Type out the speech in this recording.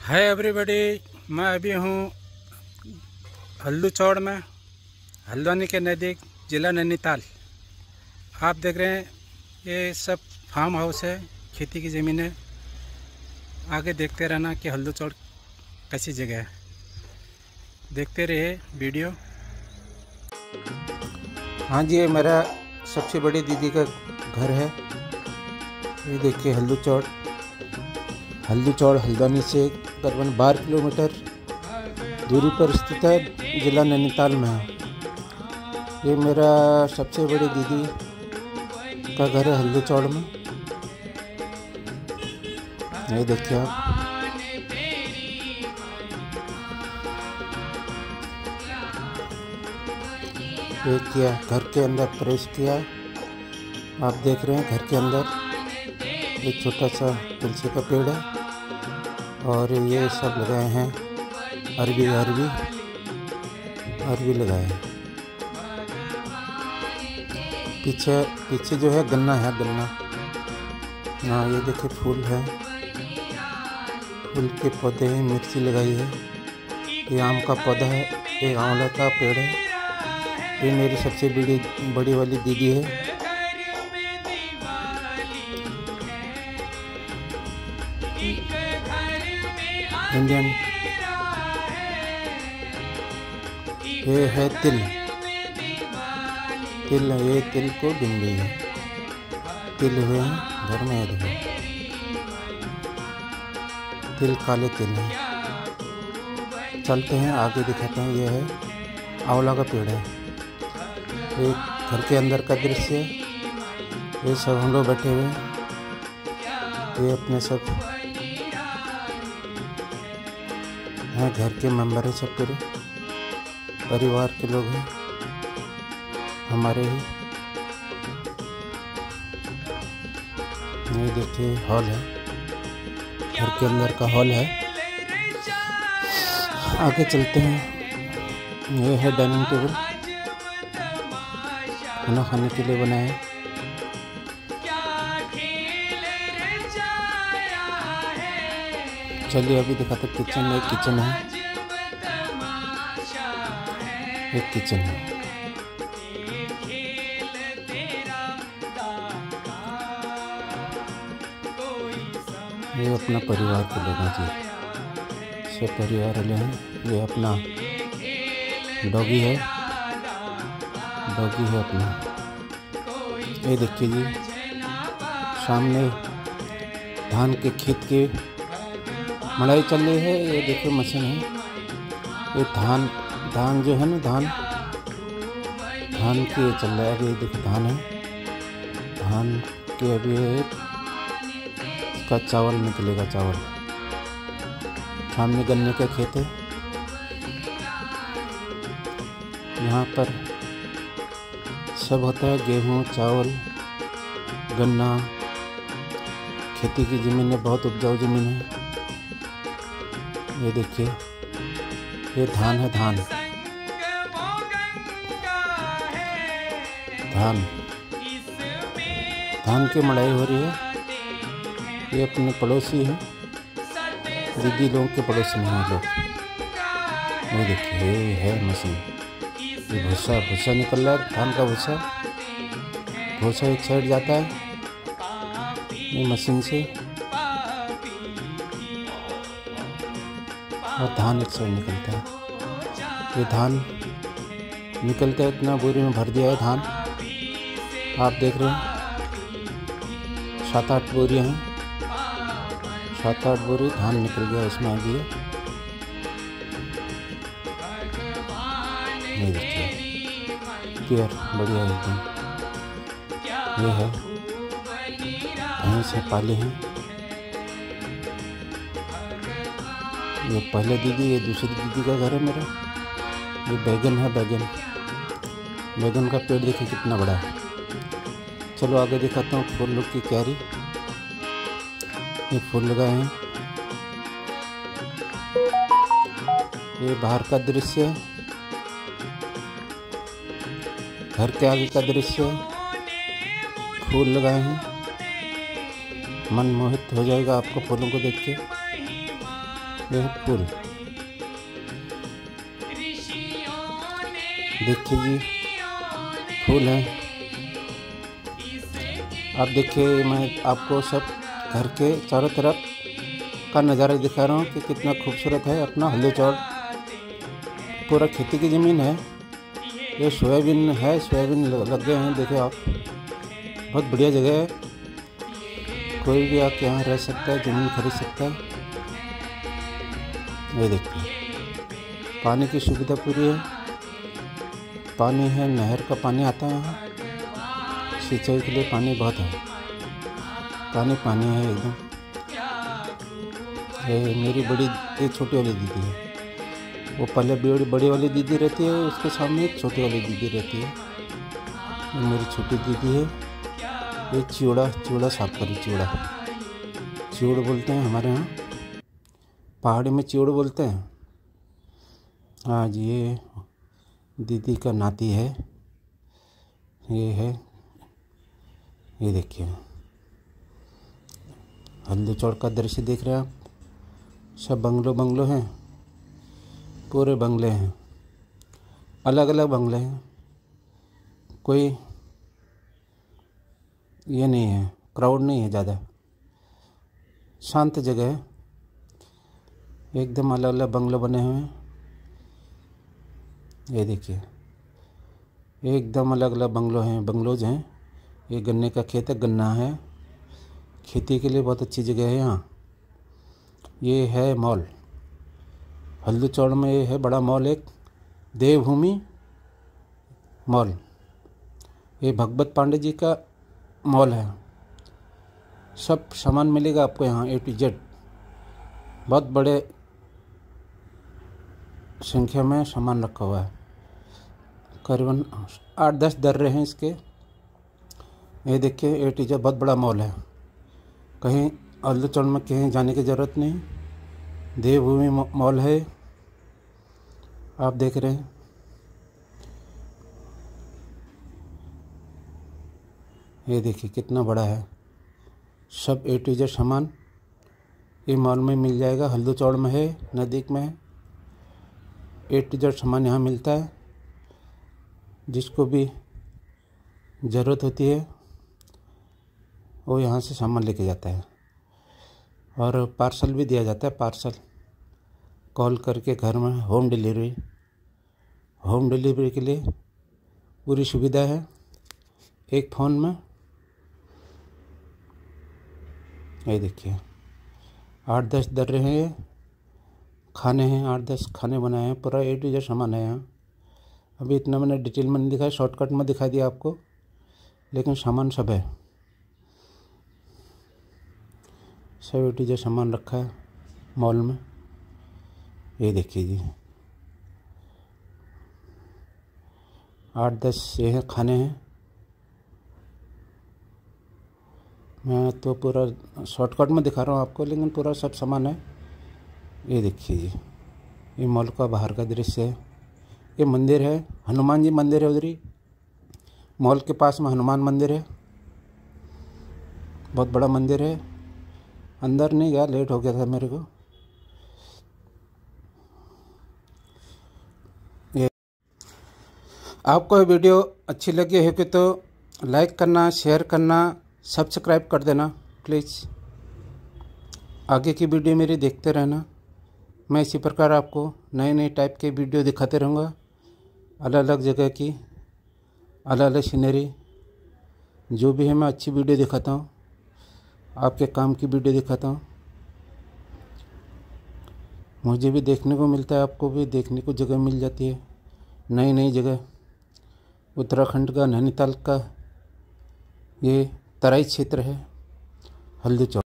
Hi everybody, मैं अभी हूँ हल्दू चौड़ में, हल्द्वानी के नज़दीक, ज़िला नैनीताल। आप देख रहे हैं ये सब फार्म हाउस है, खेती की ज़मीन है। आगे देखते रहना कि हल्दू चौड़ कैसी जगह है। देखते रहिए वीडियो। हाँ जी, ये मेरा सबसे बड़ी दीदी का घर है। ये देखिए हल्दू चौड़ हल्द्वानी से करीबन 12 किलोमीटर दूरी पर स्थित है, जिला नैनीताल में है। ये मेरा सबसे बड़ी दीदी का घर है हल्दू चौड़ में। ये देखिए आप, ये किया घर के अंदर प्रवेश किया। आप देख रहे हैं घर के अंदर एक छोटा सा तुलसी का पेड़ है और ये सब लगाए हैं अरबी लगाए हैं। पीछे जो है गन्ना। हाँ, ये देखिए फूल है, फूल के पौधे हैं, मिर्ची लगाई है, ये आम का पौधा है, ये आंवला का पेड़ है। ये मेरी सबसे बड़ी वाली दीदी है। इंडियन ये है तिल, ये तिल को बिन गई है। तिल हुए हैं घर में, देखो तिल, काले तिल हैं। चलते हैं आगे, दिखाते हैं। ये है आंवला का पेड़ है। ये घर के अंदर का दृश्य है। ये सब हम लोग बैठे हुए हैं, ये अपने सब हैं, घर के मेंबर हैं, सब पूरे परिवार के लोग हैं हमारे ही। ये देखिए हॉल है, घर के अंदर का हॉल है। आगे चलते हैं। ये है डाइनिंग टेबल, खाना खाने के लिए बनाया है। चलिए अभी दिखाते किचन है। किचन है, एक किचन है। ये अपना परिवार के लोग हैं जी, सब परिवार वाले हैं। ये अपना डॉगी है अपना। ये देखिए जी, सामने धान के खेत के मड़ाई चल रही है। ये देखिए मशीन है। ये धान जो है ना, धान के चल रहा है। अभी ये देखिए धान है, धान के अभी इसका चावल निकलेगा। चावल सामने गन्ने का खेत है। यहाँ पर सब होता है, गेहूँ, चावल, गन्ना। खेती की ज़मीन है, बहुत उपजाऊ ज़मीन है। ये देखिए, ये धान है। धान की मड़ाई हो रही है। ये अपने पड़ोसी हैं, दीदी लोगों के पड़ोसी में हैं लोग। ये देखिए, ये है मशीन। ये भूसा निकल रहा है, धान का भूसा एक साइड जाता है ये मशीन से, और धान एक साइड निकलता है। ये धान निकलता है, इतना बोरी में भर दिया है धान। आप देख रहे हैं 7-8 बोरियाँ हैं, 7-8 बोरी धान निकल गया इसमें आ गई है। ये देखिए क्लियर, बढ़िया एकदम। ये है भैंस है, पाले हैं। ये पहले दीदी, ये दूसरी दीदी का घर है मेरा। ये बैगन है, बैगन का पेड़ देखिए कितना बड़ा है। चलो आगे दिखाता हूँ फूल लोग की क्यारी। ये फूल लगाए हैं। ये बाहर का दृश्य है, घर के आगे का दृश्य है। फूल लगाए हैं, मन मोहित हो जाएगा आपको फूलों को देख के। ये है फूल, देखिए जी फूल है। आप देखिए, मैं आपको सब घर के चारों तरफ का नज़ारा दिखा रहा हूँ कि कितना खूबसूरत है अपना हल्दू चौड़। पूरा खेती की ज़मीन है, ये सोयाबीन है, सोयाबीन लग गए हैं। देखिए आप, बहुत बढ़िया जगह है, कोई भी आके यहाँ रह सकता है, ज़मीन खरीद सकता है। ये देखिए पानी की सुविधा पूरी है, पानी है, नहर का पानी आता है यहाँ, सिंचाई के लिए पानी बहुत है, पानी पानी है एकदम। ये मेरी बड़ी, ये छोटी वाली दीदी है, वो पहले बड़ी वाली दीदी रहती है, उसके सामने एक छोटी वाली दीदी रहती है। ये मेरी छोटी दीदी है। ये चिवड़ा साफ करी, चिवड़ बोलते हैं हमारे यहाँ, पहाड़ी में चिवड़ बोलते हैं। हाँ जी, ये दीदी का नाती है, ये है, ये देखिए हल्दू चौड़ का दृश्य देख रहे हैं आप। सब बंगलो हैं, पूरे बंगले हैं, अलग अलग बंगले हैं, कोई ये नहीं है, क्राउड नहीं है ज़्यादा, शांत जगह है, एकदम अलग अलग बंगले बने हुए हैं। ये देखिए एकदम अलग अलग बंगलोज हैं। ये गन्ने का खेत है, गन्ना है, खेती के लिए बहुत अच्छी जगह है यहाँ। ये है मॉल, हल्दू चौड़ में ये है बड़ा मॉल, एक देवभूमि मॉल। ये भगवत पांडे जी का मॉल है, सब सामान मिलेगा आपको यहाँ A to Z। बहुत बड़े संख्या में सामान रखा हुआ है, करीबन 8-10 दर्रे हैं इसके। ये देखिए A to Z बहुत बड़ा मॉल है, कहीं हल्दू चौड़ में कहीं जाने की ज़रूरत नहीं, देवभूमि मॉल है, आप देख रहे हैं। ये देखिए कितना बड़ा है, सब A to Z सामान ये मॉल में मिल जाएगा। हल्दू चौड़ में है, नज़दीक में है, A to Z सामान यहाँ मिलता है। जिसको भी ज़रूरत होती है वो यहाँ से सामान लेके जाता है, और पार्सल भी दिया जाता है, पार्सल कॉल करके घर में होम डिलीवरी के लिए पूरी सुविधा है एक फ़ोन में। ये देखिए 8-10 दर्रे हैं, खाने हैं, 8-10 खाने बनाए हैं, पूरा A to Z सामान है यहाँ। अभी इतना मैंने डिटेल में नहीं दिखाया, शॉर्टकट में दिखा दिया आपको, लेकिन सामान सब है, सब A to Z सामान रखा है मॉल में। ये देखिए जी 8-10 ये हैं खाने हैं। मैं तो पूरा शॉर्टकट में दिखा रहा हूँ आपको, लेकिन पूरा सब सामान है। ये देखिए जी, ये मॉल का बाहर का दृश्य है। ये मंदिर है, हनुमान जी मंदिर है उधर ही, मॉल के पास में हनुमान मंदिर है, बहुत बड़ा मंदिर है। अंदर नहीं गया, लेट हो गया था मेरे को। ये आपको ये वीडियो अच्छी लगी है कि तो लाइक करना, शेयर करना, सब्सक्राइब कर देना प्लीज़। आगे की वीडियो मेरी देखते रहना, मैं इसी प्रकार आपको नए नए टाइप के वीडियो दिखाते रहूँगा, अलग अलग जगह की, अलग अलग सीनरी, जो भी है मैं अच्छी वीडियो दिखाता हूँ, आपके काम की वीडियो दिखाता हूँ। मुझे भी देखने को मिलता है, आपको भी देखने को जगह मिल जाती है, नई नई जगह। उत्तराखंड का नैनीताल का ये तराई क्षेत्र है हल्दू चौड़।